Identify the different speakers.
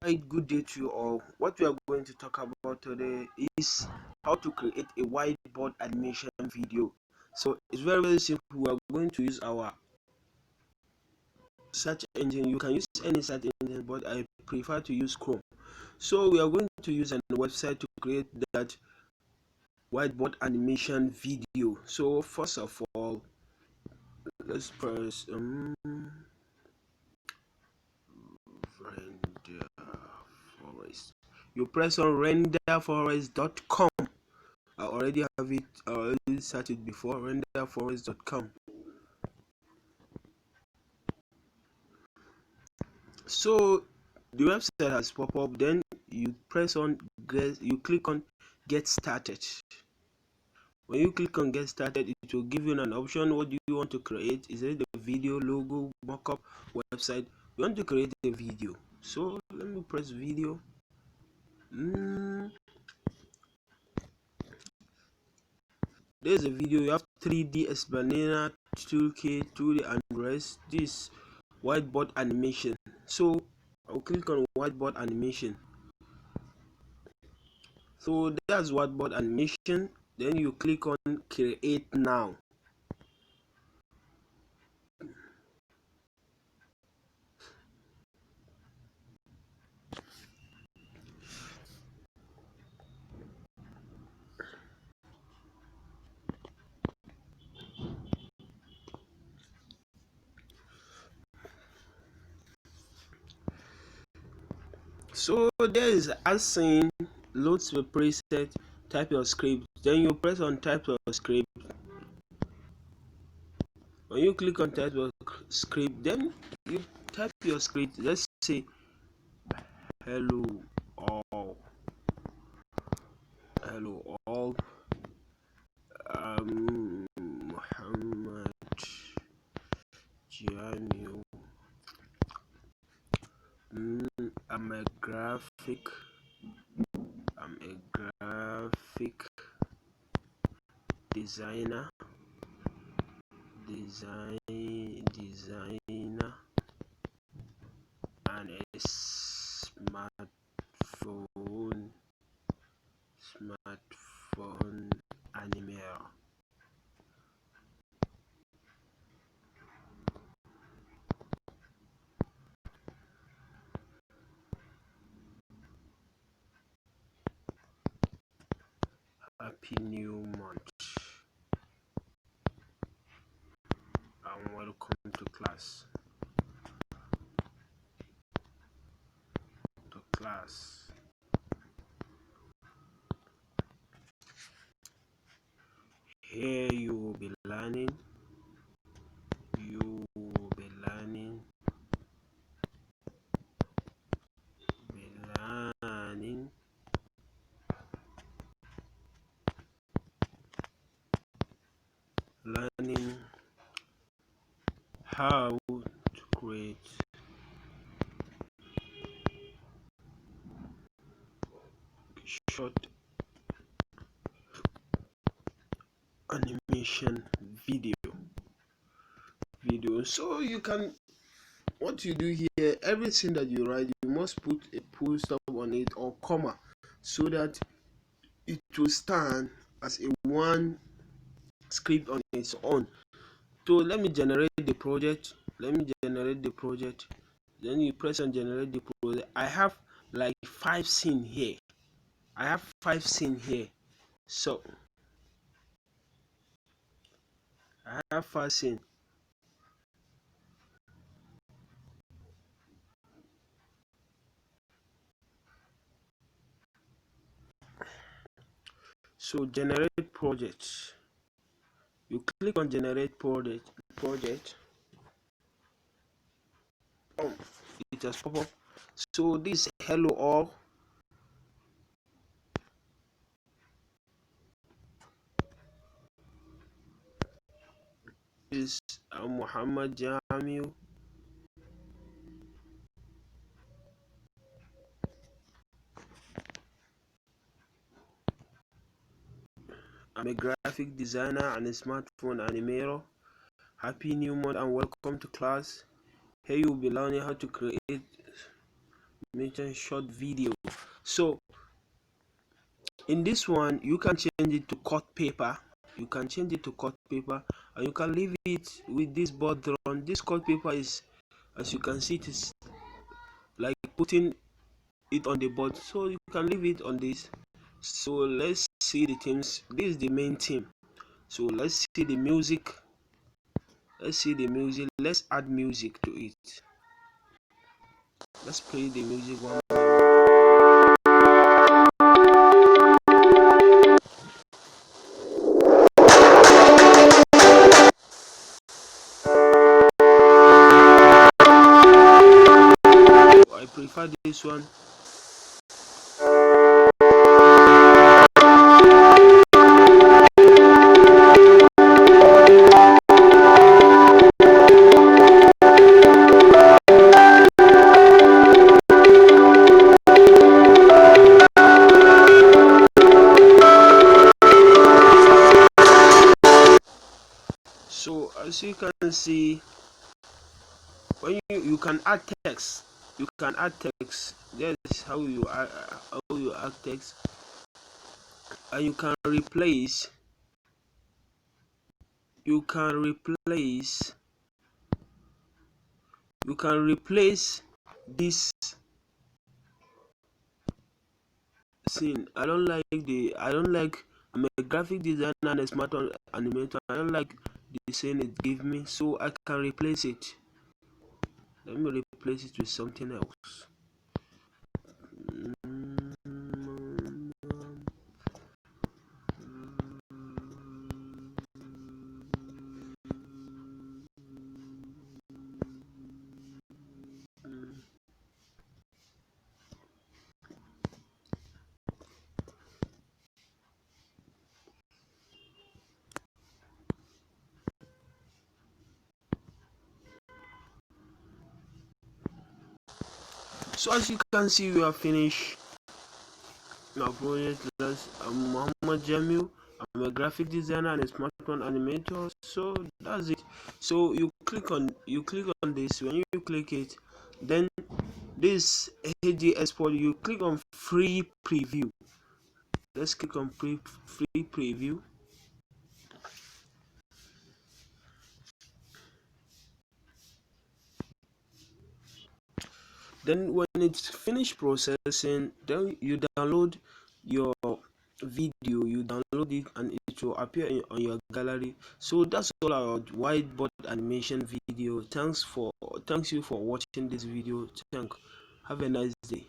Speaker 1: Alright, good day to you all. What we are going to talk about today is how to create a whiteboard animation video. So it's very simple. We are going to use our search engine. You can use any search engine, but I prefer to use Chrome. So we are going to use a website to create that whiteboard animation video. So first of all, let's press render forest. You press on renderforest.com. I already have it. I already started before. renderforest.com. So the website has popped up. Then you press on you click on get started. When you click on get started, it will give you an option. What do you want to create? Is it the video, logo, mockup, website? You want to create a video. So let me press video. There's a video. You have 3D explainer, 2K, 2D, and rest. This whiteboard animation. So I'll click on whiteboard animation. So that's whiteboard animation. Then you click on create now. So there is asking loads the preset, type your script. Then you press on type your script. When you click on type your script, then you type your script. Let's say hello all. Hello all. Muhammad Jamil. I'm a graphic designer and a smartphone animator. Happy new month and welcome to class. Here you will be learning. Learning how to create short animation video. So you can, what you do here, everything that you write, you must put a full stop on it or comma, so that it will stand as a one script on its own. So let me generate the project. Then you press on generate the project. I have like 5 scenes here. So I have 5 scenes. So generate project. You click on generate project. It has pop up. So this hello all. Is Muhammad Jamil. I'm a graphic designer and a smartphone animator. Happy new month and welcome to class. Here you'll be learning how to create animation short video. So in this one you can change it to cut paper. You can change it to cut paper, and you can leave it with this board on. This cut paper is, as you can see, it is like putting it on the board, so you can leave it on this. So let's see the themes. This is the main theme. So let's see the music. Let's add music to it. Let's play the music one by one. I prefer this one. So as you can see, when you can add text, That's how you add text, and you can replace this scene. I don't like. I'm a graphic designer and a smart animator. I don't like the scene it gives me, so I can replace it. Let me replace it with something else. So as you can see, we are finished my project. I'm Muhammad Jamil. I'm a graphic designer and a smartphone animator. So that's it. So you click on this. When you click it, then this HD export, you click on free preview. Let's click on free preview. Then when it's finished processing, then you download your video, you download it, and it will appear on your gallery. So that's all about whiteboard animation video. Thanks you for watching this video. Have a nice day.